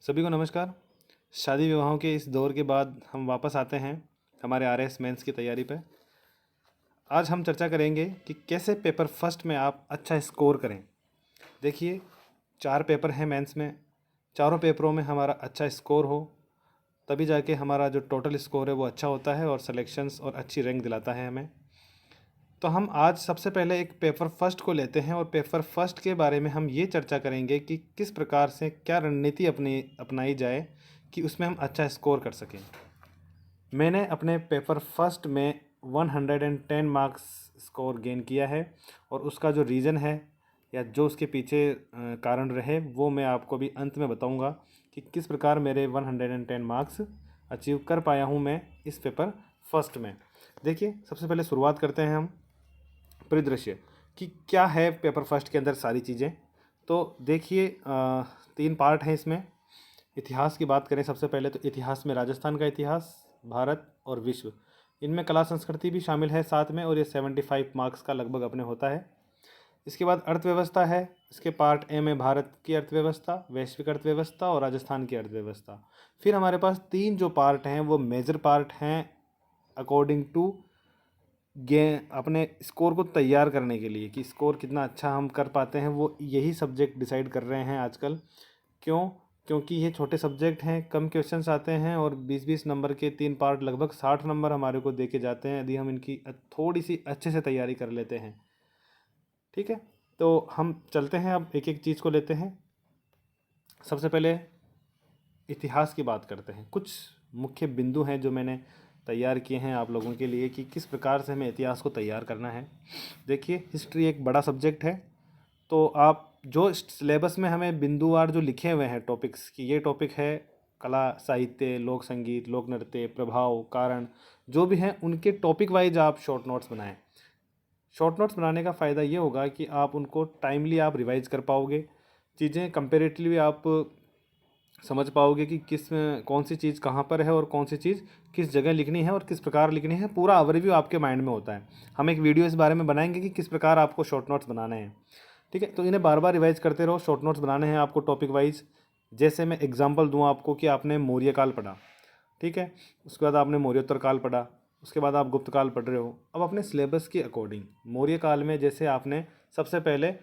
सभी को नमस्कार। शादी विवाहों के इस दौर के बाद हम वापस आते हैं हमारे आरएस मेंस की तैयारी पर। आज हम चर्चा करेंगे कि कैसे पेपर फर्स्ट में आप अच्छा स्कोर करें। देखिए, 4 पेपर हैं मेंस में। चारों पेपरों में हमारा अच्छा स्कोर हो तभी जाके हमारा जो टोटल स्कोर है वो अच्छा होता है और सिलेक्शंस और अच्छी रैंक दिलाता है हमें। तो हम आज सबसे पहले एक पेपर फर्स्ट को लेते हैं और पेपर फर्स्ट के बारे में हम ये चर्चा करेंगे कि किस प्रकार से क्या रणनीति अपनाई जाए कि उसमें हम अच्छा स्कोर कर सकें। मैंने अपने पेपर फर्स्ट में 110 मार्क्स स्कोर गेन किया है और उसका जो रीज़न है या जो उसके पीछे कारण रहे वो मैं आपको भी अंत में बताऊंगा कि किस प्रकार मेरे 110 मार्क्स अचीव कर पाया हूं मैं इस पेपर फर्स्ट में। देखिए, सबसे पहले शुरुआत करते हैं हम परिदृश्य कि क्या है पेपर फर्स्ट के अंदर सारी चीज़ें। तो देखिए, 3 पार्ट हैं इसमें। इतिहास की बात करें सबसे पहले तो इतिहास में राजस्थान का इतिहास, भारत और विश्व, इनमें कला संस्कृति भी शामिल है साथ में, और ये 75 मार्क्स का लगभग अपने होता है। इसके बाद अर्थव्यवस्था है। इसके पार्ट ए में भारत की अर्थव्यवस्था, वैश्विक अर्थव्यवस्था और राजस्थान की अर्थव्यवस्था। फिर हमारे पास 3 जो पार्ट हैं वो मेजर पार्ट हैं अकॉर्डिंग टू अपने स्कोर को तैयार करने के लिए कि स्कोर कितना अच्छा हम कर पाते हैं, वो यही सब्जेक्ट डिसाइड कर रहे हैं आजकल। क्यों? क्योंकि ये छोटे सब्जेक्ट हैं, कम क्वेश्चंस आते हैं और 20-20 नंबर के 3 पार्ट लगभग 60 नंबर हमारे को दे के जाते हैं यदि हम इनकी थोड़ी सी अच्छे से तैयारी कर लेते हैं। ठीक है, तो हम चलते हैं, अब एक एक चीज़ को लेते हैं। सबसे पहले इतिहास की बात करते हैं। कुछ मुख्य बिंदु हैं जो मैंने तैयार किए हैं आप लोगों के लिए कि किस प्रकार से हमें इतिहास को तैयार करना है। देखिए, हिस्ट्री एक बड़ा सब्जेक्ट है, तो आप जो सिलेबस में हमें बिंदुवार जो लिखे हुए हैं टॉपिक्स कि ये टॉपिक है कला, साहित्य, लोक संगीत, लोक नृत्य, प्रभाव, कारण, जो भी हैं उनके टॉपिक वाइज आप शॉर्ट नोट्स बनाएं। शॉर्ट नोट्स बनाने का फ़ायदा ये होगा कि आप उनको टाइमली आप रिवाइज कर पाओगे, चीज़ें कंपेरेटिवली आप समझ पाओगे कि कौन सी चीज़ कहाँ पर है और कौन सी चीज़ किस जगह लिखनी है और किस प्रकार लिखनी है। पूरा ओवरव्यू आपके माइंड में होता है। हम एक वीडियो इस बारे में बनाएंगे कि किस प्रकार आपको शॉर्ट नोट्स बनाने हैं। ठीक है, तो इन्हें बार बार रिवाइज करते रहो। शॉर्ट नोट्स बनाने हैं आपको टॉपिक वाइज। जैसे मैं एग्जांपल दूं आपको कि आपने मौर्य काल पढ़ा, ठीक है, उसके बाद आपने मौर्योत्तर काल पढ़ा, उसके बाद आप गुप्त काल पढ़ रहे हो। अब अपने सिलेबस के अकॉर्डिंग मौर्य काल में जैसे आपने सबसे पहले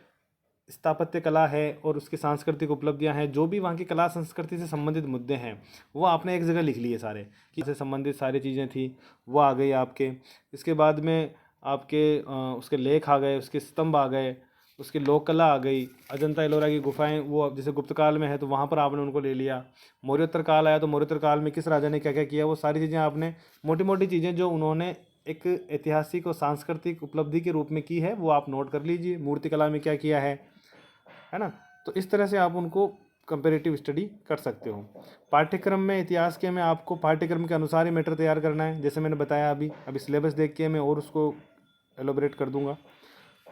स्थापत्य कला है और उसकी सांस्कृतिक उपलब्धियां हैं, जो भी वहाँ की कला संस्कृति से संबंधित मुद्दे हैं वो आपने एक जगह लिख लिए सारे कि से संबंधित सारी चीज़ें थी वो आ गई आपके। इसके बाद में आपके उसके लेख आ गए, उसके स्तंभ आ गए, उसकी लोक कला आ गई। अजंता एलोरा की गुफाएं वो अब जैसे गुप्त काल में है तो वहाँ पर आपने उनको ले लिया। मौर्योत्तर काल आया तो मौर्योत्तर काल में किस राजा ने क्या क्या किया, वो सारी चीज़ें आपने मोटी मोटी चीज़ें जो उन्होंने एक ऐतिहासिक और सांस्कृतिक उपलब्धि के रूप में की है वो आप नोट कर लीजिए। मूर्तिकला में क्या किया है ना। तो इस तरह से आप उनको कंपेरेटिव स्टडी कर सकते हो। पाठ्यक्रम में इतिहास के में आपको पाठ्यक्रम के अनुसार ही मैटर तैयार करना है, जैसे मैंने बताया अभी सिलेबस देख के मैं और उसको एलोबरेट कर दूंगा।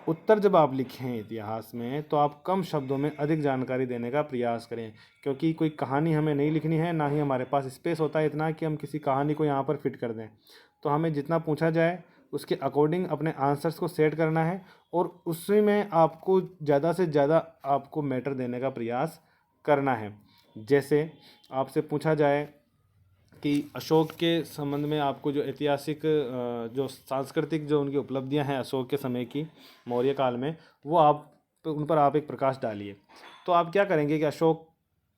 उत्तर जब आप लिखें इतिहास में तो आप कम शब्दों में अधिक जानकारी देने का प्रयास करें, क्योंकि कोई कहानी हमें नहीं लिखनी है, ना ही हमारे पास स्पेस होता है इतना कि हम किसी कहानी को यहाँ पर फिट कर दें। तो हमें जितना पूछा जाए उसके अकॉर्डिंग अपने आंसर्स को सेट करना है और उसी में आपको ज़्यादा से ज़्यादा आपको मैटर देने का प्रयास करना है। जैसे आपसे पूछा जाए कि अशोक के संबंध में आपको जो ऐतिहासिक जो सांस्कृतिक जो उनकी उपलब्धियां हैं अशोक के समय की मौर्य काल में, वो आप उन पर आप एक प्रकाश डालिए। तो आप क्या करेंगे कि अशोक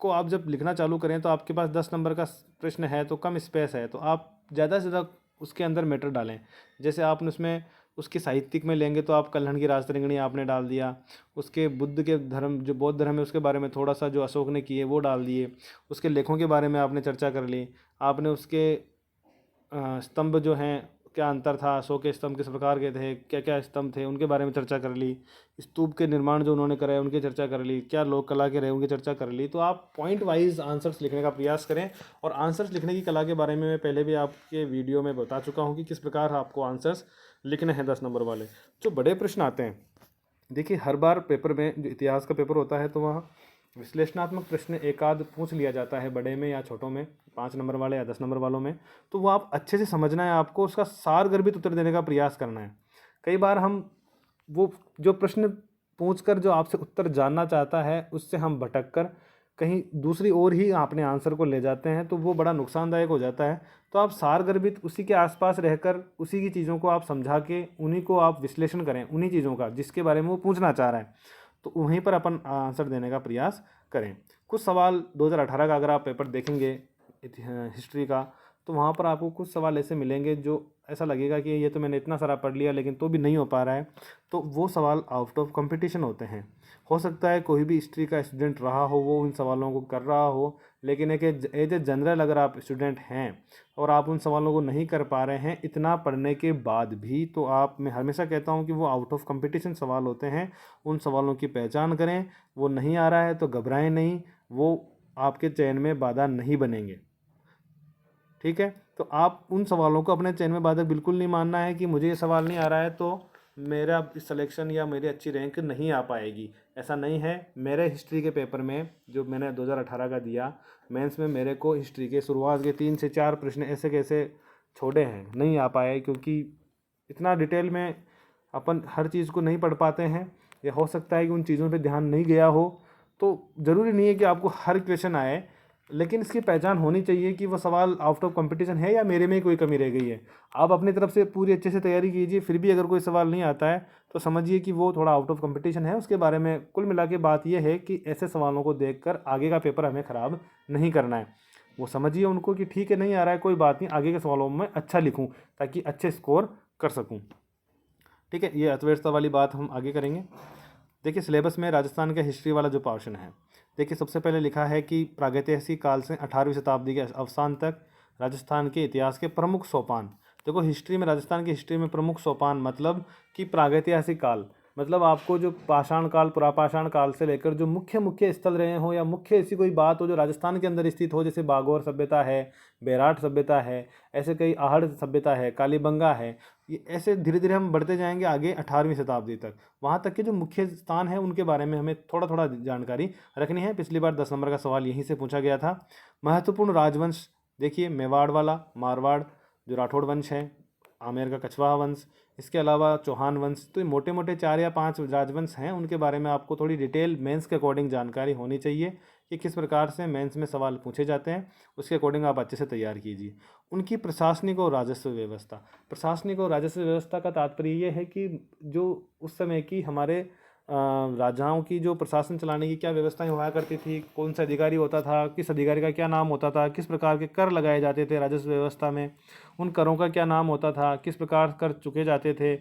को आप जब लिखना चालू करें तो आपके पास 10 नंबर का प्रश्न है तो कम स्पेस है, तो आप ज़्यादा से ज़्यादा उसके अंदर मैटर डालें। जैसे आपने उसमें उसके साहित्यिक में लेंगे तो आप कल्हण की राजतरंगिणी आपने डाल दिया, उसके बुद्ध के धर्म जो बौद्ध धर्म है उसके बारे में थोड़ा सा जो अशोक ने किए वो डाल दिए, उसके लेखों के बारे में आपने चर्चा कर ली, आपने उसके स्तंभ जो हैं क्या अंतर था, अशोक के स्तंभ किस प्रकार के थे, क्या क्या स्तंभ थे उनके बारे में चर्चा कर ली, स्तूप के निर्माण जो उन्होंने कराए उनकी चर्चा कर ली, क्या लोक कला के रहे उनकी चर्चा कर ली। तो आप पॉइंट वाइज आंसर्स लिखने का प्रयास करें। और आंसर्स लिखने की कला के बारे में मैं पहले भी आपके वीडियो में बता चुका हूँ कि किस प्रकार आपको आंसर्स लिखने हैं 10 नंबर वाले। जो बड़े प्रश्न आते हैं, देखिए हर बार पेपर में जो इतिहास का पेपर होता है तो वहाँ विश्लेषणात्मक प्रश्न एक आध पूछ लिया जाता है, बड़े में या छोटों में, 5 नंबर वाले या 10 नंबर वालों में। तो वो आप अच्छे से समझना है, आपको उसका सार गर्भित उत्तर देने का प्रयास करना है। कई बार हम वो जो प्रश्न पूछकर जो आपसे उत्तर जानना चाहता है उससे हम भटक कर कहीं दूसरी ओर ही अपने आंसर को ले जाते हैं, तो वो बड़ा नुकसानदायक हो जाता है। तो आप सारगर्भित उसी के आसपास रहकर उसी की चीज़ों को आप समझा के उन्हीं को आप विश्लेषण करें, उन्हीं चीज़ों का जिसके बारे में वो पूछना चाह रहा है, तो वहीं पर अपन आंसर देने का प्रयास करें। कुछ सवाल 2018 का अगर आप पेपर देखेंगे हिस्ट्री का, तो वहाँ पर आपको कुछ सवाल ऐसे मिलेंगे जो ऐसा लगेगा कि ये तो मैंने इतना सारा पढ़ लिया लेकिन तो भी नहीं हो पा रहा है। तो वो सवाल आउट ऑफ कंपटीशन होते हैं। हो सकता है कोई भी हिस्ट्री का स्टूडेंट रहा हो, वो उन सवालों को कर रहा हो, लेकिन एक एज ए जनरल अगर आप स्टूडेंट हैं और आप उन सवालों को नहीं कर पा रहे हैं इतना पढ़ने के बाद भी, तो आप, मैं हमेशा कहता हूँ कि वो आउट ऑफ कंपटीशन सवाल होते हैं। उन सवालों की पहचान करें। वो नहीं आ रहा है तो घबराएं नहीं, वो आपके चयन में बाधा नहीं बनेंगे। ठीक है, तो आप उन सवालों को अपने चयन में बाधक बिल्कुल नहीं मानना है कि मुझे ये सवाल नहीं आ रहा है तो मेरा इस सिलेक्शन या मेरी अच्छी रैंक नहीं आ पाएगी। ऐसा नहीं है। मेरे हिस्ट्री के पेपर में जो मैंने 2018 का दिया, मेंस में मेरे को हिस्ट्री के शुरुआत के 3 से 4 प्रश्न ऐसे कैसे छोड़े हैं, नहीं आ पाए, क्योंकि इतना डिटेल में अपन हर चीज़ को नहीं पढ़ पाते हैं, या हो सकता है कि उन चीज़ों पे ध्यान नहीं गया हो। तो ज़रूरी नहीं है कि आपको हर क्वेश्चन आए, लेकिन इसकी पहचान होनी चाहिए कि वो सवाल आउट ऑफ कंपटीशन है या मेरे में ही कोई कमी रह गई है। आप अपनी तरफ से पूरी अच्छे से तैयारी कीजिए, फिर भी अगर कोई सवाल नहीं आता है तो समझिए कि वो थोड़ा आउट ऑफ कंपटीशन है। उसके बारे में कुल मिला के बात यह है कि ऐसे सवालों को देखकर आगे का पेपर हमें ख़राब नहीं करना है। वो समझिए उनको कि ठीक है, नहीं आ रहा है कोई बात नहीं, आगे के सवालों में अच्छा लिखूँ ताकि अच्छे स्कोर कर सकूँ। ठीक है, ये अर्थव्यवस्था वाली बात हम आगे करेंगे। देखिए, सिलेबस में राजस्थान का हिस्ट्री वाला जो पोर्शन है, देखिए सबसे पहले लिखा है कि प्रागैतिहासिक काल से 18वीं शताब्दी के अवसान तक राजस्थान के इतिहास के प्रमुख सोपान। देखो, हिस्ट्री में, राजस्थान की हिस्ट्री में प्रमुख सोपान मतलब कि प्रागैतिहासिक काल, मतलब आपको जो पाषाण काल, पुरापाषाण काल से लेकर जो मुख्य मुख्य स्थल रहे हो या मुख्य ऐसी कोई बात हो जो राजस्थान के अंदर स्थित हो, जैसे बागौर सभ्यता है, बेराट सभ्यता है, ऐसे कई आहड़ सभ्यता है, कालीबंगा है, ये ऐसे धीरे धीरे हम बढ़ते जाएंगे आगे 18वीं शताब्दी तक। वहाँ तक के जो मुख्य स्थान है उनके बारे में हमें थोड़ा थोड़ा जानकारी रखनी है। पिछली बार 10 नंबर का सवाल यहीं से पूछा गया था। महत्वपूर्ण राजवंश, देखिए मेवाड़ वाला, मारवाड़ जो राठौड़ वंश है, आमेर का कछवाहा वंश, इसके अलावा चौहान वंश। तो ये मोटे मोटे 4 या 5 राजवंश हैं, उनके बारे में आपको थोड़ी डिटेल मेंस के अकॉर्डिंग जानकारी होनी चाहिए कि किस प्रकार से मेंस में सवाल पूछे जाते हैं। उसके अकॉर्डिंग आप अच्छे से तैयार कीजिए। उनकी प्रशासनिक और राजस्व व्यवस्था, प्रशासनिक और राजस्व व्यवस्था का तात्पर्य ये है कि जो उस समय की हमारे राजाओं की जो प्रशासन चलाने की क्या व्यवस्थाएं हुआ करती थी, कौन सा अधिकारी होता था, किस अधिकारी का क्या नाम होता था, किस प्रकार के कर लगाए जाते थे राजस्व व्यवस्था में, उन करों का क्या नाम होता था, किस प्रकार कर चुके जाते थे।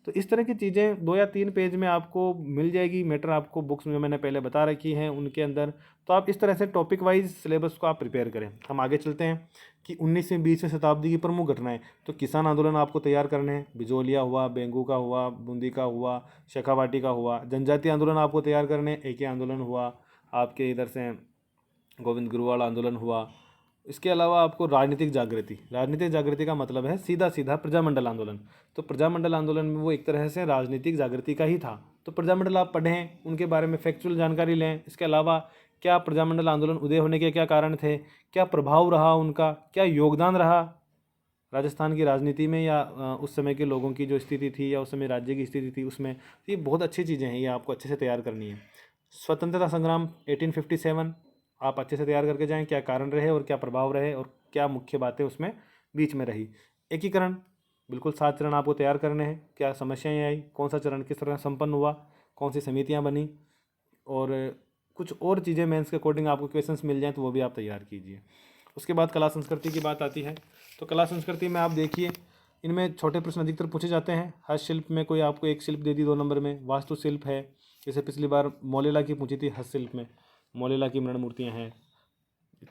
तो इस तरह की चीज़ें 2 या 3 पेज में आपको मिल जाएगी। मैटर आपको बुक्स में मैंने पहले बता रखी हैं उनके अंदर। तो आप इस तरह से टॉपिक वाइज सिलेबस को आप प्रिपेयर करें। हम आगे चलते हैं कि 19वीं 20वीं शताब्दी की प्रमुख घटनाएं। तो किसान आंदोलन आपको तैयार करने हैं, बिजोलिया हुआ, बेंगू का हुआ, बूंदी का हुआ, शेखावाटी का हुआ। जनजातीय आंदोलन आपको तैयार करने हैं, एके आंदोलन हुआ, आपके इधर से गोविंद गुरुवाल आंदोलन हुआ। इसके अलावा आपको राजनीतिक जागृति, राजनीतिक जागृति का मतलब है सीधा सीधा प्रजामंडल आंदोलन। तो प्रजामंडल आंदोलन में वो एक तरह से राजनीतिक जागृति का ही था। तो प्रजामंडल आप पढ़ें, उनके बारे में फैक्चुअल जानकारी लें। इसके अलावा क्या प्रजामंडल आंदोलन उदय होने के क्या कारण थे, क्या प्रभाव रहा उनका, क्या योगदान रहा राजस्थान की राजनीति में, या उस समय के लोगों की जो स्थिति थी या उस समय राज्य की स्थिति थी उसमें। तो ये बहुत अच्छी चीज़ें हैं, ये आपको अच्छे से तैयार करनी है। स्वतंत्रता संग्राम 1857 आप अच्छे से तैयार करके जाएं, क्या कारण रहे और क्या प्रभाव रहे और क्या मुख्य बातें उसमें बीच में रही। एकीकरण, बिल्कुल 7 चरण आपको तैयार करने हैं। क्या समस्याएं आई, कौन सा चरण किस तरह संपन्न हुआ, कौन सी समितियां बनी, और कुछ और चीज़ें मेंस के अकॉर्डिंग आपको क्वेश्चंस मिल जाएं तो वो भी आप तैयार कीजिए। उसके बाद कला संस्कृति की बात आती है। तो कला संस्कृति में आप देखिए, इनमें छोटे प्रश्न अधिकतर पूछे जाते हैं। हस्तशिल्प में कोई आपको एक शिल्प दे दी 2 नंबर में, वास्तुशिल्प है, जैसे पिछली बार मौलेला की पूछी थी, हस्तशिल्प में मौलेला की मृण मूर्तियाँ हैं।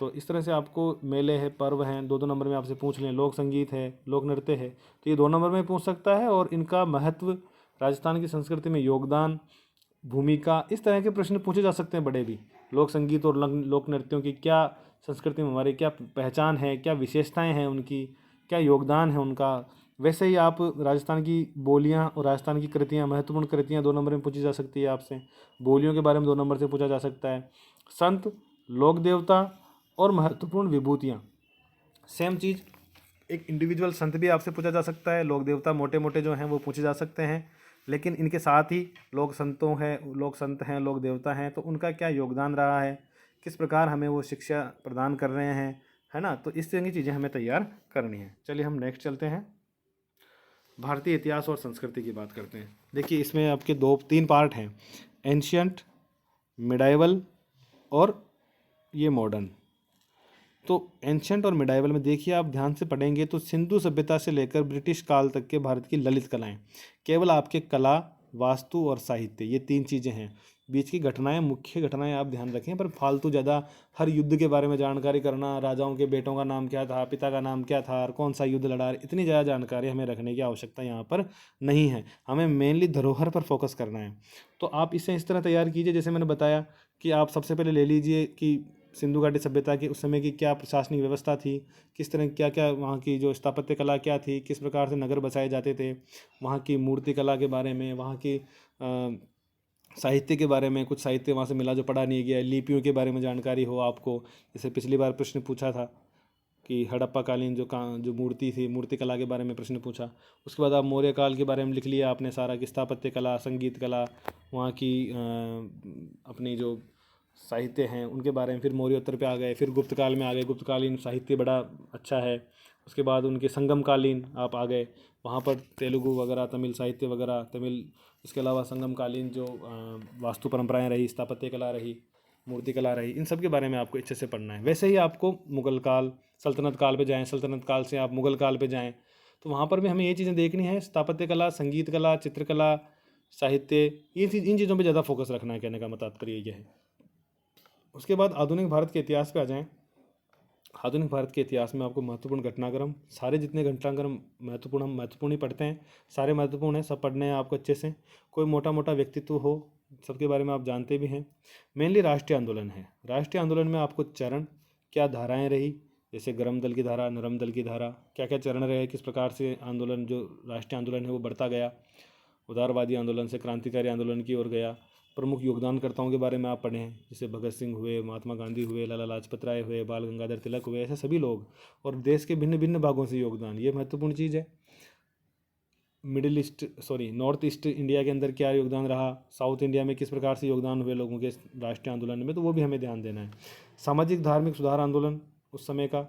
तो इस तरह से आपको मेले हैं, पर्व हैं, 2-2 नंबर में आपसे पूछ लें। लोक संगीत है, लोक नृत्य है, तो ये 2 नंबर में पूछ सकता है। और इनका महत्व, राजस्थान की संस्कृति में योगदान, भूमिका, इस तरह के प्रश्न पूछे जा सकते हैं बड़े भी। लोक संगीत और लोक नृत्यों की क्या संस्कृति में हमारी क्या पहचान है, क्या विशेषताएं हैं उनकी, क्या योगदान है उनका। वैसे ही आप राजस्थान की बोलियां और राजस्थान की कृतियां, महत्वपूर्ण कृतियां 2 नंबर में पूछी जा सकती है आपसे। बोलियों के बारे में 2 नंबर से पूछा जा सकता है। संत, लोक देवता और महत्वपूर्ण विभूतियाँ, सेम चीज़। एक इंडिविजुअल संत भी आपसे पूछा जा सकता है, लोक देवता मोटे मोटे जो हैं वो पूछे जा सकते हैं। लेकिन इनके साथ ही लोक संत हैं, लोक देवता हैं, तो उनका क्या योगदान रहा है, किस प्रकार हमें वो शिक्षा प्रदान कर रहे हैं, है ना। तो इस तरह की चीज़ें हमें तैयार करनी है। चलिए हम नेक्स्ट चलते हैं, भारतीय इतिहास और संस्कृति की बात करते हैं। देखिए इसमें आपके 2-3 पार्ट हैं, एंशियंट, मिडाइवल और ये मॉडर्न। तो एंशंट और मिडाइवल में देखिए आप ध्यान से पढ़ेंगे तो सिंधु सभ्यता से लेकर ब्रिटिश काल तक के भारत की ललित कलाएं, केवल आपके कला, वास्तु और साहित्य, ये 3 चीज़ें हैं। बीच की घटनाएं, मुख्य घटनाएं आप ध्यान रखें, पर फालतू ज़्यादा हर युद्ध के बारे में जानकारी करना, राजाओं के बेटों का नाम क्या था, पिता का नाम क्या था और कौन सा युद्ध लड़ा, इतनी ज़्यादा जानकारी हमें रखने की आवश्यकता यहाँ पर नहीं है। हमें मेनली धरोहर पर फोकस करना है। तो आप इसे इस तरह तैयार कीजिए, जैसे मैंने बताया कि आप सबसे पहले ले लीजिए कि सिंधु घाटी सभ्यता की उस समय की क्या प्रशासनिक व्यवस्था थी, किस तरह क्या क्या वहाँ की जो स्थापत्य कला क्या थी, किस प्रकार से नगर बसाए जाते थे, वहाँ की मूर्ति कला के बारे में, वहाँ की साहित्य के बारे में, कुछ साहित्य वहाँ से मिला जो पढ़ा नहीं गया, लिपियों के बारे में जानकारी हो आपको। जैसे पिछली बार प्रश्न पूछा था कि हड़प्पा कालीन जो मूर्ति थी, मूर्ति कला के बारे में प्रश्न पूछा। उसके बाद आप मौर्य काल के बारे में लिख लिया आपने सारा, कि स्थापत्य कला, संगीत कला, वहाँ की अपनी जो साहित्य हैं उनके बारे में। फिर मौर्योत्तर पे आ गए, फिर गुप्त काल में आ गए, गुप्तकालीन साहित्य बड़ा अच्छा है। उसके बाद उनके संगमकालीन आप आ गए, वहाँ पर तेलुगु वगैरह, तमिल साहित्य वगैरह, तमिल। इसके अलावा संगमकालीन जो वास्तु परंपराएं रही, स्थापत्य कला रही, मूर्ति कला रही, इन सब के बारे में आपको अच्छे से पढ़ना है। वैसे ही आपको मुगल काल, सल्तनत काल पे जाएँ, सल्तनत काल से आप मुगल काल पे जाएँ, तो वहाँ पर भी हमें ये चीज़ें देखनी है, स्थापत्य कला, संगीत कला, चित्रकला, साहित्य, इन चीज़ों पर ज़्यादा फोकस रखना है, कहने का मतलब तात्पर्य ये है। उसके बाद आधुनिक भारत के इतिहास पे आ जाएं। आधुनिक भारत के इतिहास में आपको महत्वपूर्ण घटनाक्रम, सारे जितने घटनाक्रम महत्वपूर्ण, हम महत्वपूर्ण ही पढ़ते हैं, सारे महत्वपूर्ण हैं, सब पढ़ने हैं आपको अच्छे से। कोई मोटा मोटा व्यक्तित्व हो, सबके बारे में आप जानते भी हैं। मेनली राष्ट्रीय आंदोलन है। राष्ट्रीय आंदोलन में आपको चरण, क्या धाराएं रही, जैसे गर्म दल की धारा, नरम दल की धारा, क्या क्या चरण रहे, किस प्रकार से आंदोलन, जो राष्ट्रीय आंदोलन है वो बढ़ता गया, उदारवादी आंदोलन से क्रांतिकारी आंदोलन की ओर गया। प्रमुख योगदानकर्ताओं के बारे में आप पढ़ें, जैसे भगत सिंह हुए, महात्मा गांधी हुए, लाला लाजपत राय हुए, बाल गंगाधर तिलक हुए, ऐसे सभी लोग, और देश के भिन्न भिन्न भागों से योगदान, ये महत्वपूर्ण चीज़ है। नॉर्थ ईस्ट इंडिया के अंदर क्या योगदान रहा, साउथ इंडिया में किस प्रकार से योगदान हुए लोगों के राष्ट्रीय आंदोलन में, तो वो भी हमें ध्यान देना है। सामाजिक धार्मिक सुधार आंदोलन उस समय का,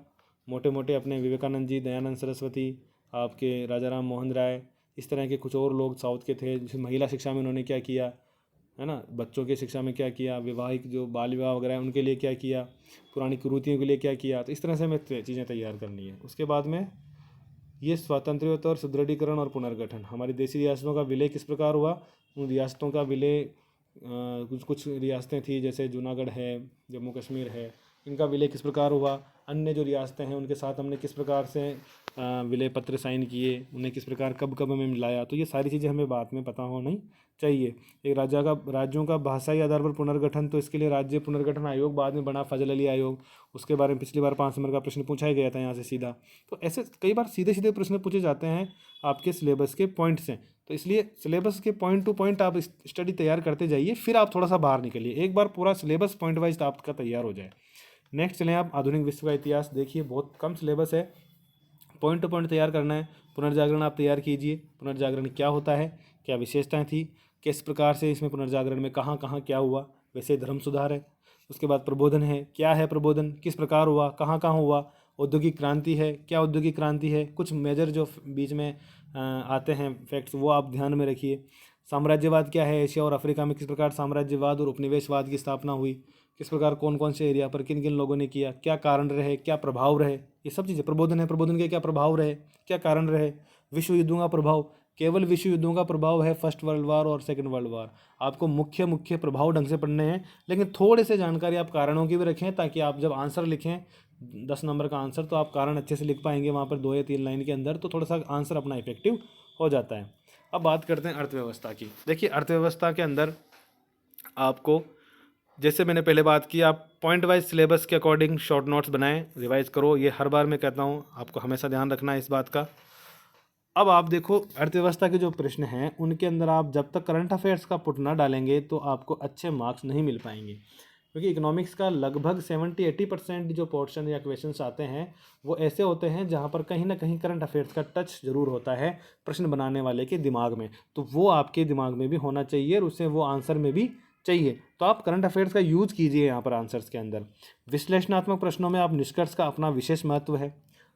मोटे मोटे अपने विवेकानंद जी, दयानंद सरस्वती, आपके राजा राम मोहन राय, इस तरह के कुछ और लोग साउथ के थे। जैसे महिला शिक्षा में उन्होंने क्या किया, है ना, बच्चों की शिक्षा में क्या किया, विवाहिक जो बाल विवाह वगैरह उनके लिए क्या किया, पुरानी कुरीतियों के लिए क्या किया। तो इस तरह से हमें चीज़ें तैयार करनी है। उसके बाद में ये स्वातंत्र्योत्तर और सुदृढ़ीकरण और पुनर्गठन, हमारी देशी रियासतों का विलय किस प्रकार हुआ, उन रियासतों का विलय, कुछ कुछ रियासतें थी जैसे जूनागढ़ है, जम्मू कश्मीर है, इनका विलय किस प्रकार हुआ, अन्य जो रियासतें हैं उनके साथ हमने किस प्रकार से विलय पत्र साइन किए, उन्हें किस प्रकार कब कब हमें मिलाया। तो ये सारी चीज़ें हमें बाद में पता होनी चाहिए। एक राज्यों का भाषाई आधार पर पुनर्गठन, तो इसके लिए राज्य पुनर्गठन आयोग बाद में बना, फजल अली आयोग, उसके बारे में पिछली बार 5 नंबर का प्रश्न पूछा ही गया था यहाँ से सीधा। तो ऐसे कई बार सीधे सीधे प्रश्न पूछे जाते हैं आपके सिलेबस के पॉइंट से, तो इसलिए सिलेबस के पॉइंट टू पॉइंट आप स्टडी तैयार करते जाइए, फिर आप थोड़ा सा बाहर निकलिए, एक बार पूरा सिलेबस पॉइंट वाइज आपका तैयार हो जाए। नेक्स्ट चलें आप आधुनिक विश्व का इतिहास। देखिए बहुत कम सिलेबस है, पॉइंट टू पॉइंट तैयार करना है। पुनर्जागरण आप तैयार कीजिए, पुनर्जागरण क्या होता है, क्या विशेषताएं थी, किस प्रकार से इसमें पुनर्जागरण में कहाँ कहाँ क्या हुआ। वैसे धर्म सुधार है। उसके बाद प्रबोधन है, क्या है प्रबोधन, किस प्रकार हुआ, कहाँ कहाँ हुआ। औद्योगिक क्रांति है, क्या औद्योगिक क्रांति है, कुछ मेजर जो बीच में आते हैं फैक्ट्स वो आप ध्यान में रखिए। साम्राज्यवाद क्या है, एशिया और अफ्रीका में किस प्रकार साम्राज्यवाद और उपनिवेशवाद की स्थापना हुई, किस प्रकार कौन कौन से एरिया पर किन किन लोगों ने किया, क्या कारण रहे, क्या प्रभाव रहे, ये सब चीज़ें प्रबोधन है। प्रबोधन के क्या प्रभाव रहे, क्या कारण रहे। विश्व युद्धों का प्रभाव, केवल विश्व युद्धों का प्रभाव है फर्स्ट वर्ल्ड वार और सेकंड वर्ल्ड वार। आपको मुख्य मुख्य प्रभाव ढंग से पढ़ने हैं, लेकिन थोड़े से जानकारी आप कारणों की भी रखें, ताकि आप जब आंसर लिखें 10 नंबर का आंसर, तो आप कारण अच्छे से लिख पाएंगे वहाँ पर 2 या 3 लाइन के अंदर, तो थोड़ा सा आंसर अपना इफेक्टिव हो जाता है। अब बात करते हैं अर्थव्यवस्था की। देखिए अर्थव्यवस्था के अंदर आपको, जैसे मैंने पहले बात की, आप पॉइंट वाइज सिलेबस के अकॉर्डिंग शॉर्ट नोट्स बनाएं, रिवाइज करो। ये हर बार मैं कहता हूँ, आपको हमेशा ध्यान रखना है इस बात का। अब आप देखो अर्थव्यवस्था के जो प्रश्न हैं उनके अंदर आप जब तक करंट अफेयर्स का पुट ना डालेंगे तो आपको अच्छे मार्क्स नहीं मिल पाएंगे, क्योंकि इकोनॉमिक्स का लगभग 70-80% जो पोर्शन या क्वेश्चंस आते हैं वो ऐसे होते हैं जहाँ पर कहीं ना कहीं करंट अफेयर्स का टच जरूर होता है प्रश्न बनाने वाले के दिमाग में, तो वो आपके दिमाग में भी होना चाहिए और उससे वो आंसर में भी चाहिए तो आप करंट अफेयर्स का यूज़ कीजिए यहाँ पर आंसर्स के अंदर। विश्लेषणात्मक प्रश्नों में आप निष्कर्ष का अपना विशेष महत्व है।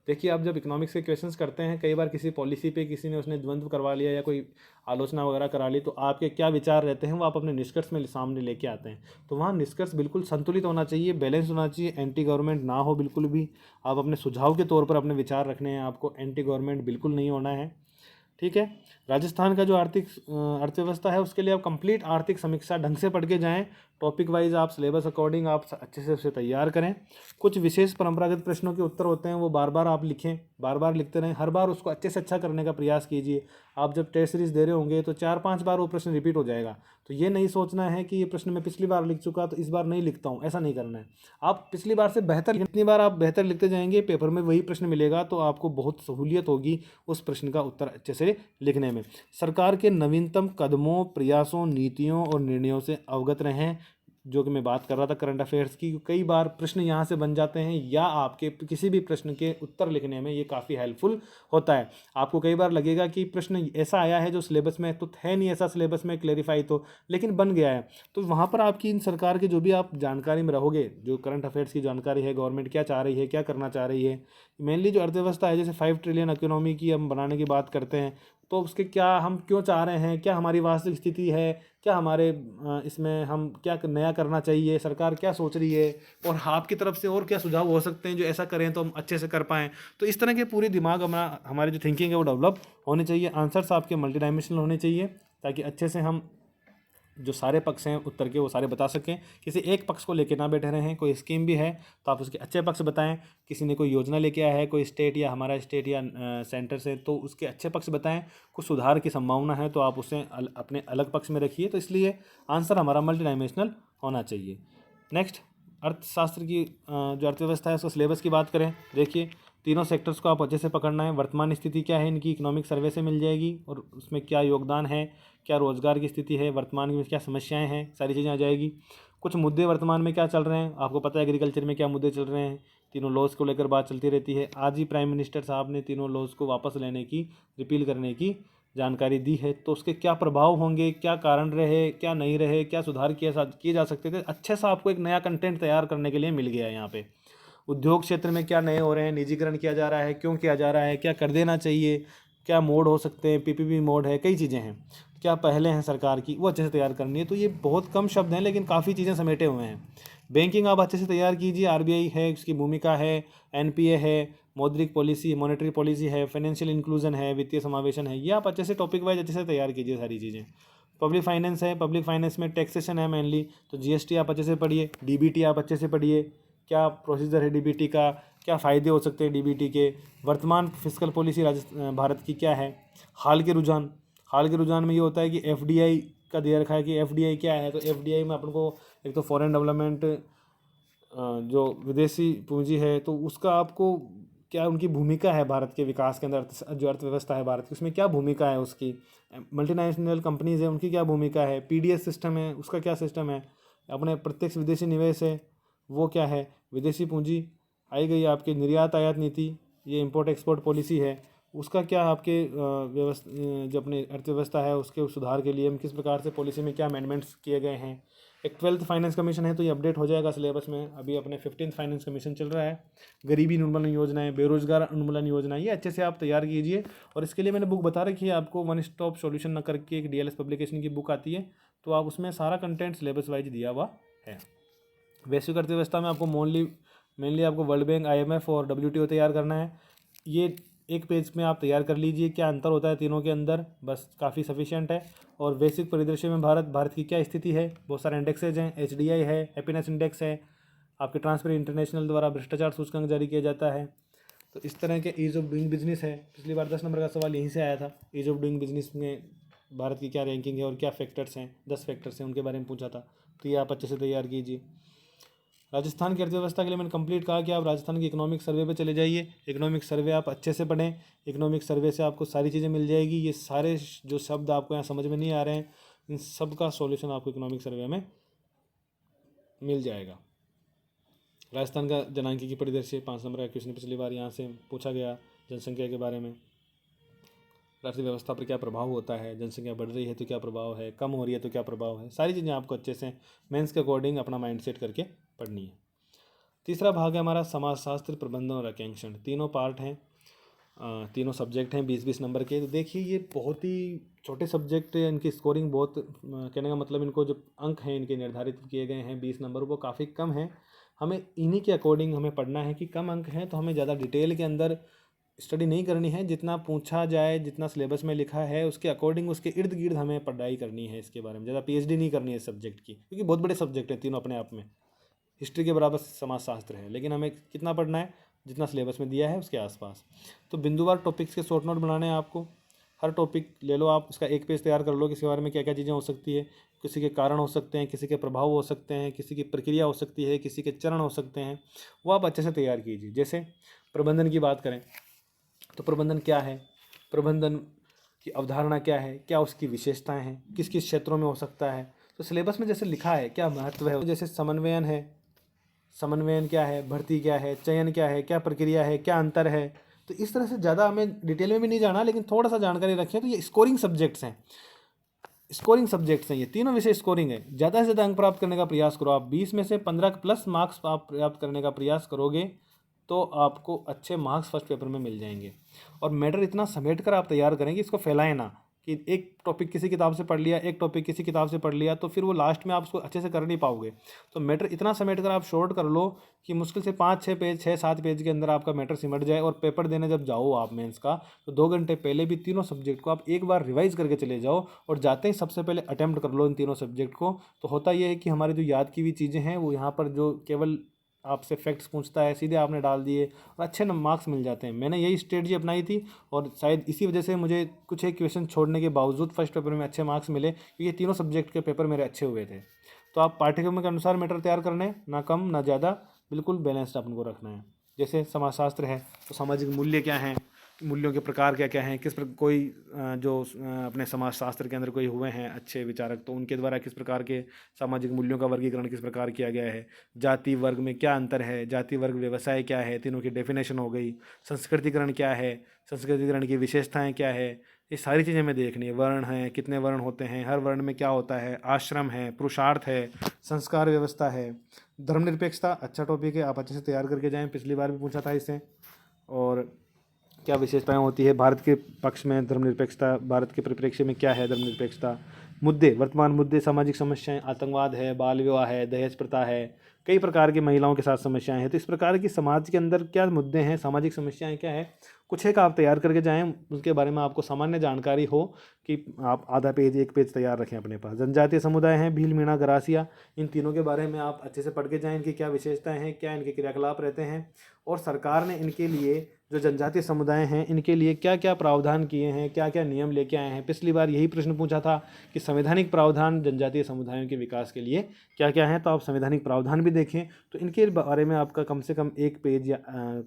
देखिए, आप जब इकोनॉमिक्स के क्वेश्चंस करते हैं, कई बार किसी पॉलिसी पे किसी ने उसने द्वंद्व करवा लिया या कोई आलोचना वगैरह करा ली, तो आपके क्या विचार रहते हैं वो आप अपने निष्कर्ष में सामने लेके आते हैं। तो वहाँ निष्कर्ष बिल्कुल संतुलित होना चाहिए, बैलेंस होना चाहिए, एंटी गवर्नमेंट ना हो बिल्कुल भी। आप अपने सुझाव के तौर पर अपने विचार रखने हैं, आपको एंटी गवर्नमेंट बिल्कुल नहीं होना है। ठीक है। राजस्थान का जो आर्थिक अर्थव्यवस्था है उसके लिए आप कंप्लीट आर्थिक समीक्षा ढंग से पढ़ के जाएं। टॉपिक वाइज आप सिलेबस अकॉर्डिंग आप अच्छे से उसे तैयार करें। कुछ विशेष परंपरागत प्रश्नों के उत्तर होते हैं, वो बार बार आप लिखें, बार बार लिखते रहें, हर बार उसको अच्छे से अच्छा करने का प्रयास कीजिए। आप जब टेस्ट सीरीज दे रहे होंगे तो 4-5 बार वो प्रश्न रिपीट हो जाएगा, तो ये नहीं सोचना है कि ये प्रश्न मैं पिछली बार लिख चुका तो इस बार नहीं लिखता हूँ, ऐसा नहीं करना है। आप पिछली बार से बेहतर, जितनी बार आप बेहतर लिखते जाएंगे पेपर में वही प्रश्न मिलेगा, तो आपको बहुत सहूलियत होगी उस प्रश्न का उत्तर अच्छे से लिखने में। सरकार के नवीनतम कदमों, प्रयासों, नीतियों और निर्णयों से अवगत रहें। जो कि मैं बात कर रहा था करंट अफेयर्स की, कई बार प्रश्न यहाँ से बन जाते हैं या आपके किसी भी प्रश्न के उत्तर लिखने में ये काफ़ी हेल्पफुल होता है। आपको कई बार लगेगा कि प्रश्न ऐसा आया है जो सिलेबस में तो है नहीं, ऐसा सिलेबस में क्लेरिफाई तो, लेकिन बन गया है, तो वहाँ पर आपकी इन सरकार के जो भी आप जानकारी में रहोगे, जो करंट अफेयर्स की जानकारी है, गवर्नमेंट क्या चाह रही है, क्या करना चाह रही है, मेनली जो अर्थव्यवस्था है, जैसे 5 ट्रिलियन इकोनॉमी की हम बनाने की बात करते हैं, तो उसके क्या हम क्यों चाह रहे हैं, क्या हमारी वास्तविक स्थिति है, क्या हमारे इसमें हम क्या नया करना चाहिए, सरकार क्या सोच रही है, और आपकी तरफ से और क्या सुझाव हो सकते हैं जो ऐसा करें तो हम अच्छे से कर पाएँ। तो इस तरह के पूरी दिमाग हमारी जो थिंकिंग है वो डेवलप होनी चाहिए। आंसर्स आपके मल्टी डायमेंशनल होने चाहिए ताकि अच्छे से हम जो सारे पक्ष हैं उत्तर के वो सारे बता सकें। किसी एक पक्ष को लेके ना बैठे रहें। कोई स्कीम भी है तो आप उसके अच्छे पक्ष बताएं। किसी ने कोई योजना लेके आया है, कोई स्टेट या हमारा स्टेट या सेंटर से, तो उसके अच्छे पक्ष बताएं। कुछ सुधार की संभावना है तो आप उसे अपने अलग पक्ष में रखिए। तो इसलिए आंसर हमारा मल्टी डायमेंशनल होना चाहिए। नेक्स्ट, अर्थशास्त्र की जो अर्थव्यवस्था है उसका सिलेबस की बात करें। देखिए, तीनों सेक्टर्स को आप अच्छे से पकड़ना है। वर्तमान स्थिति क्या है इनकी, इकोनॉमिक सर्वे से मिल जाएगी, और उसमें क्या योगदान है, क्या रोजगार की स्थिति है, वर्तमान में क्या समस्याएं हैं, सारी चीज़ें आ जाएगी। कुछ मुद्दे वर्तमान में क्या चल रहे हैं, आपको पता है एग्रीकल्चर में क्या मुद्दे चल रहे हैं, तीनों लॉज को लेकर बात चलती रहती है। आज ही प्राइम मिनिस्टर साहब ने तीनों लॉज को वापस लेने की, रिपील करने की जानकारी दी है। तो उसके क्या प्रभाव होंगे, क्या कारण रहे, क्या नहीं रहे, क्या सुधार किए जा सकते थे, अच्छे से आपको एक नया कंटेंट तैयार करने के लिए मिल गया है यहाँ पे। उद्योग क्षेत्र में क्या नए हो रहे हैं, निजीकरण किया जा रहा है, क्यों किया जा रहा है, क्या कर देना चाहिए, क्या मोड हो सकते हैं, पीपीपी मोड है, कई चीज़ें हैं, क्या पहले हैं सरकार की, वो अच्छे से तैयार करनी है। तो ये बहुत कम शब्द हैं लेकिन काफ़ी चीज़ें समेटे हुए हैं। बैंकिंग आप अच्छे से तैयार कीजिए। आरबीआई है, उसकी भूमिका है, एनपीए है, मौद्रिक पॉलिसी, मॉनेटरी पॉलिसी है, फाइनेंशियल इंक्लूजन है, वित्तीय समावेशन है, ये आप अच्छे से टॉपिक वाइज अच्छे से तैयार कीजिए सारी चीज़ें। पब्लिक फाइनेंस है, पब्लिक फाइनेंस में टैक्सेशन है मेनली, तो जीएसटी आप अच्छे से पढ़िए, डीबीटी आप अच्छे से पढ़िए, क्या प्रोसीजर है डीबीटी का, क्या फ़ायदे हो सकते हैं डीबीटी के, वर्तमान फिस्कल पॉलिसी भारत की क्या है, हाल के रुझान में ये होता है कि एफडीआई का दे रखा है कि एफडीआई क्या है। तो एफडीआई में अपन को एक तो फॉरेन डेवलपमेंट, जो विदेशी पूंजी है, तो उसका आपको क्या उनकी भूमिका है भारत के विकास के अंदर, जो अर्थव्यवस्था है भारत की उसमें क्या भूमिका है उसकी, मल्टीनेशनल कंपनीज है उनकी क्या भूमिका है, पीडीएस सिस्टम है उसका क्या सिस्टम है, अपने प्रत्यक्ष विदेशी निवेश है वो क्या है, विदेशी पूंजी आई गई आपकी, निर्यात आयात नीति, ये इंपोर्ट एक्सपोर्ट पॉलिसी है, उसका क्या आपके व्यवस्था, जो अपनी अर्थव्यवस्था है उसके सुधार के लिए हम किस प्रकार से पॉलिसी में क्या अमेंडमेंट्स किए गए हैं। एक 12th फाइनेंस कमीशन है तो ये अपडेट हो जाएगा सिलेबस में। अभी अपने 15th फाइनेंस कमीशन चल रहा है। गरीबी उन्मूलन योजना है, बेरोजगार उन्मूलन योजना, ये अच्छे से आप तैयार कीजिए। और इसके लिए मैंने बुक बता रखी है आपको, वन स्टॉप सॉल्यूशन न करके एक डीएलएस पब्लिकेशन की बुक आती है, तो आप उसमें सारा कंटेंट सिलेबस वाइज दिया हुआ है। वैश्विक अर्थव्यवस्था में आपको मेनली आपको वर्ल्ड बैंक, आईएमएफ और डब्ल्यूटीओ तैयार करना है। ये एक पेज में आप तैयार कर लीजिए क्या अंतर होता है तीनों के अंदर, बस काफ़ी सफिशिएंट है। और वैश्विक परिदृश्य में भारत की क्या स्थिति है, बहुत सारे इंडेक्सेज हैं, एचडीआई है, हैप्पीनेस इंडेक्स है, आपके ट्रांसपेरेंट इंटरनेशनल द्वारा भ्रष्टाचार सूचकांक जारी किया जाता है। तो इस तरह के ईज ऑफ डूइंग बिजनेस है, पिछली बार 10 नंबर का सवाल यहीं से आया था। ईज ऑफ डूइंग बिजनेस में भारत की क्या रैंकिंग है और क्या फैक्टर्स हैं, 10 फैक्टर्स हैं उनके बारे में पूछा था, तो ये आप अच्छे से तैयार कीजिए। राजस्थान की अर्थव्यवस्था के लिए मैंने कंप्लीट कहा कि आप राजस्थान की इकोनॉमिक सर्वे पे चले जाइए। इकोनॉमिक सर्वे आप अच्छे से पढ़ें, इकोनॉमिक सर्वे से आपको सारी चीज़ें मिल जाएगी। ये सारे जो शब्द आपको यहाँ समझ में नहीं आ रहे हैं, इन सब का सॉल्यूशन आपको इकोनॉमिक सर्वे में मिल जाएगा। राजस्थान का जनांकी परिदृश्य 5 नंबर का क्वेश्चन पिछली बार यहाँ से पूछा गया, जनसंख्या के बारे में। अर्थव्यवस्था पर क्या प्रभाव होता है, जनसंख्या बढ़ रही है तो क्या प्रभाव है, कम हो रही है तो क्या प्रभाव है, सारी चीज़ें आपको अच्छे से मेंस के अकॉर्डिंग अपना माइंड सेट करके पढ़नी है। तीसरा भाग है हमारा समाजशास्त्र, प्रबंधन और आकांक्षण। तीनों पार्ट हैं, तीनों सब्जेक्ट हैं 20-20 नंबर के। तो देखिए ये बहुत ही छोटे सब्जेक्ट हैं, इनकी स्कोरिंग बहुत कहने का मतलब इनको जो अंक हैं इनके निर्धारित किए गए हैं 20 नंबर, वो काफ़ी कम है। हमें इन्हीं के अकॉर्डिंग हमें पढ़ना है कि कम अंक हैं तो हमें ज़्यादा डिटेल के अंदर स्टडी नहीं करनी है। जितना पूछा जाए, जितना सिलेबस में लिखा है उसके अकॉर्डिंग उसके इर्द गिर्द हमें पढ़ाई करनी है। इसके बारे में ज़्यादा पीएचडी नहीं करनी है इस सब्जेक्ट की, क्योंकि बहुत बड़े सब्जेक्ट हैं तीनों अपने आप में। हिस्ट्री के बराबर समाजशास्त्र है, लेकिन हमें कितना पढ़ना है, जितना सिलेबस में दिया है उसके आसपास। तो बिंदुवार टॉपिक्स के शॉर्ट नोट बनाने हैं आपको। हर टॉपिक ले लो आप, उसका एक पेज तैयार कर लो, किसी बारे में क्या क्या चीज़ें हो सकती है, किसी के कारण हो सकते हैं, किसी के प्रभाव हो सकते हैं, किसी की प्रक्रिया हो सकती है, किसी के चरण हो सकते हैं, वो आप अच्छे से तैयार कीजिए। जैसे प्रबंधन की बात करें तो प्रबंधन क्या है, प्रबंधन की अवधारणा क्या है, क्या उसकी विशेषताएं हैं, किस किस क्षेत्रों में हो सकता है। तो सिलेबस में जैसे लिखा है क्या महत्व है, जैसे समन्वयन है, समन्वयन क्या है, भर्ती क्या है, चयन क्या है, क्या प्रक्रिया है, क्या अंतर है। तो इस तरह से ज़्यादा हमें डिटेल में भी नहीं जाना, लेकिन थोड़ा सा जानकारी रखें। तो ये स्कोरिंग सब्जेक्ट्स हैं, स्कोरिंग सब्जेक्ट्स हैं, ये तीनों विषय स्कोरिंग है। ज़्यादा से ज़्यादा अंक प्राप्त करने का प्रयास करो आप। 20 में से 15 प्लस मार्क्स आप प्राप्त करने का प्रयास करोगे तो आपको अच्छे मार्क्स फर्स्ट पेपर में मिल जाएंगे। और मैटर इतना समेट कर आप तैयार करेंगे, इसको फैलाएं ना कि एक टॉपिक किसी किताब से पढ़ लिया, एक टॉपिक किसी किताब से पढ़ लिया, तो फिर वो लास्ट में आप उसको अच्छे से कर नहीं पाओगे। तो मैटर इतना समेट कर आप शॉर्ट कर लो कि मुश्किल से 5-6 पेज, 6-7 पेज के अंदर आपका मैटर सिमट जाए। और पेपर देने जब जाओ आप मेंस का, तो 2 घंटे पहले भी तीनों सब्जेक्ट को आप एक बार रिवाइज करके चले जाओ, और जाते ही सबसे पहले अटैम्प्ट कर लो इन तीनों सब्जेक्ट को। तो होता यह है कि हमारी जो याद की हुई चीज़ें हैं वो यहाँ पर जो केवल आपसे फैक्ट्स पूछता है सीधे आपने डाल दिए और अच्छे मार्क्स मिल जाते हैं। मैंने यही स्ट्रेटजी अपनाई थी और शायद इसी वजह से मुझे कुछ एक क्वेश्चन छोड़ने के बावजूद फर्स्ट पेपर में अच्छे मार्क्स मिले, क्योंकि ये तीनों सब्जेक्ट के पेपर मेरे अच्छे हुए थे। तो आप पाठ्यक्रम के अनुसार मैटर तैयार करने, ना कम ना ज़्यादा, बिल्कुल बैलेंस्ड अपन को रखना है। जैसे समाजशास्त्र है तो सामाजिक मूल्य क्या हैं, मूल्यों के प्रकार क्या क्या हैं, किस पर कोई अपने समाजशास्त्र के अंदर कोई हुए हैं अच्छे विचारक, तो उनके द्वारा किस प्रकार के सामाजिक मूल्यों का वर्गीकरण किस प्रकार किया गया है। जाति वर्ग में क्या अंतर है, जाति वर्ग व्यवसाय क्या है, तीनों की डेफिनेशन हो गई। संस्कृतिकरण क्या है, संस्कृतिकरण की विशेषताएं क्या है, ये सारी चीज़ें हमें देखनी है। वर्ण हैं, कितने वर्ण होते हैं, हर वर्ण में क्या होता है, आश्रम है, पुरुषार्थ है, संस्कार व्यवस्था है, धर्मनिरपेक्षता। अच्छा टॉपिक है, आप अच्छे से तैयार करके जाएं, पिछली बार भी पूछा था इसे। और क्या विशेषताएं होती है भारत के पक्ष में धर्मनिरपेक्षता, भारत के परिप्रेक्ष्य में क्या है धर्मनिरपेक्षता। मुद्दे, वर्तमान मुद्दे, सामाजिक समस्याएं, आतंकवाद है, बाल विवाह है, दहेज प्रथा है, कई प्रकार की महिलाओं के साथ समस्याएं हैं। तो इस प्रकार की समाज के अंदर क्या मुद्दे हैं, सामाजिक समस्याएं क्या है, कुछ एक आप तैयार करके जाएं, उसके बारे में आपको सामान्य जानकारी हो कि आप आधा पेज, एक पेज तैयार रखें अपने पास। जनजातीय समुदाय हैं, भील, मीणा, गरासिया, इन तीनों के बारे में आप अच्छे से पढ़ के जाएं, इनकी क्या विशेषताएं हैं, क्या इनके क्रियाकलाप रहते हैं, और सरकार ने इनके लिए, जो जनजातीय समुदाय हैं, इनके लिए क्या क्या प्रावधान किए हैं, क्या क्या नियम लेके आए हैं। पिछली बार यही प्रश्न पूछा था कि संवैधानिक प्रावधान जनजातीय समुदायों के विकास के लिए क्या क्या है, तो आप संवैधानिक प्रावधान भी देखें, तो इनके बारे में आपका कम से कम एक पेज या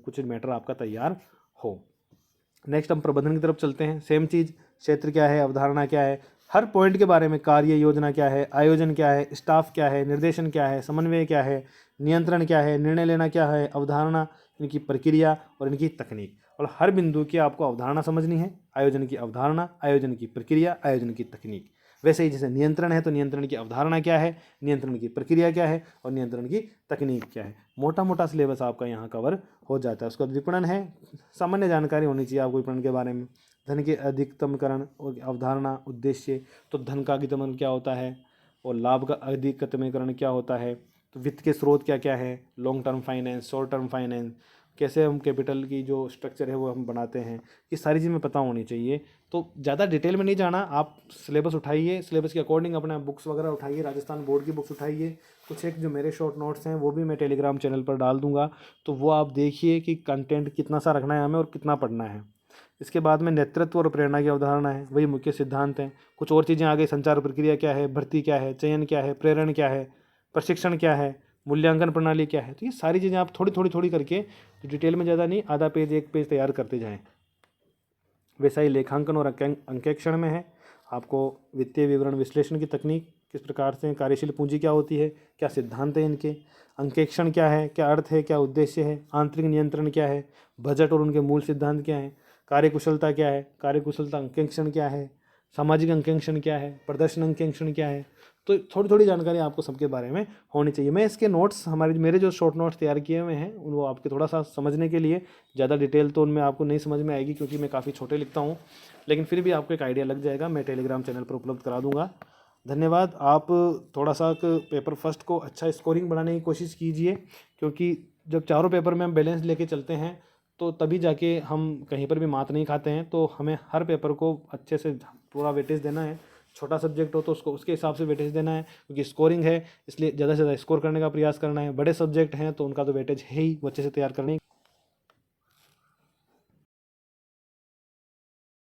कुछ मैटर आपका तैयार हो। नेक्स्ट हम प्रबंधन की तरफ चलते हैं। सेम चीज़, क्षेत्र क्या है, अवधारणा क्या है, हर पॉइंट के बारे में, कार्य योजना क्या है, आयोजन क्या है, स्टाफ क्या है, निर्देशन क्या है, समन्वय क्या है, नियंत्रण क्या है, निर्णय लेना क्या है, अवधारणा, इनकी प्रक्रिया और इनकी तकनीक। और हर बिंदु की आपको अवधारणा समझनी है, आयोजन की अवधारणा, आयोजन की प्रक्रिया, आयोजन की तकनीक। वैसे ही जैसे नियंत्रण है तो नियंत्रण की अवधारणा क्या है, नियंत्रण की प्रक्रिया क्या है और नियंत्रण की तकनीक क्या है। मोटा मोटा सिलेबस आपका यहाँ कवर हो जाता है। उसके बाद विपणन है, सामान्य जानकारी होनी चाहिए आपको विपणन के बारे में। धन के अधिकतमकरण और अवधारणा, उद्देश्य, तो धन का अधिकतम क्या होता है और लाभ का अधिकतमीकरण क्या होता है, तो वित्त के स्रोत क्या क्या है, long term finance, short term finance, कैसे हम कैपिटल की जो स्ट्रक्चर है वो हम बनाते हैं, ये सारी चीज़ में पता होनी चाहिए। तो ज़्यादा डिटेल में नहीं जाना, आप सिलेबस उठाइए, सिलेबस के अकॉर्डिंग अपना बुक्स वगैरह उठाइए, राजस्थान बोर्ड की बुक्स उठाइए। कुछ एक जो मेरे शॉर्ट नोट्स हैं वो भी मैं टेलीग्राम चैनल पर डाल दूंगा, तो वो आप देखिए कि कंटेंट कितना सा रखना है हमें और कितना पढ़ना है। इसके बाद में नेतृत्व और प्रेरणा की अवधारणा है, वही मुख्य सिद्धांत हैं। कुछ और चीज़ें आ गई, संचार प्रक्रिया क्या है, भर्ती क्या है, चयन क्या है, प्रेरण क्या है, प्रशिक्षण क्या है, मूल्यांकन प्रणाली क्या है। तो ये सारी चीज़ें आप थोड़ी थोड़ी थोड़ी करके, तो डिटेल में ज़्यादा नहीं, आधा पेज, एक पेज तैयार करते जाएँ। वैसा ही लेखांकन और अंकेक्षण में है, आपको वित्तीय विवरण विश्लेषण की तकनीक किस प्रकार से, कार्यशील पूंजी क्या होती है, क्या सिद्धांत है इनके, अंकेक्षण क्या है, क्या अर्थ है, क्या उद्देश्य है, आंतरिक नियंत्रण क्या है, बजट और उनके मूल सिद्धांत क्या हैं, कार्यकुशलता क्या है, कार्यकुशलता अंकेक्षण क्या है, सामाजिक अंकेक्षण क्या है, प्रदर्शन अंकेक्षण क्या है। तो थोड़ी थोड़ी जानकारी आपको सबके बारे में होनी चाहिए। मैं इसके नोट्स मेरे जो शॉर्ट नोट्स तैयार किए हुए हैं वो आपके थोड़ा सा समझने के लिए, ज़्यादा डिटेल तो उनमें आपको नहीं समझ में आएगी क्योंकि मैं काफ़ी छोटे लिखता हूँ, लेकिन फिर भी आपको एक आइडिया लग जाएगा। मैं टेलीग्राम चैनल पर उपलब्ध करा दूँगा। धन्यवाद। आप थोड़ा सा पेपर फर्स्ट को अच्छा स्कोरिंग बनाने की कोशिश कीजिए, क्योंकि जब चारों पेपर में हम बैलेंस लेके चलते हैं तो तभी जाके हम कहीं पर भी मात नहीं खाते हैं। तो हमें हर पेपर को अच्छे से पूरा वेटेज देना है। छोटा सब्जेक्ट हो तो उसको उसके हिसाब से वेटेज देना है, क्योंकि स्कोरिंग है इसलिए ज़्यादा से ज़्यादा स्कोर करने का प्रयास करना है। बड़े सब्जेक्ट हैं तो उनका तो वेटेज है ही, वो अच्छे से तैयार करने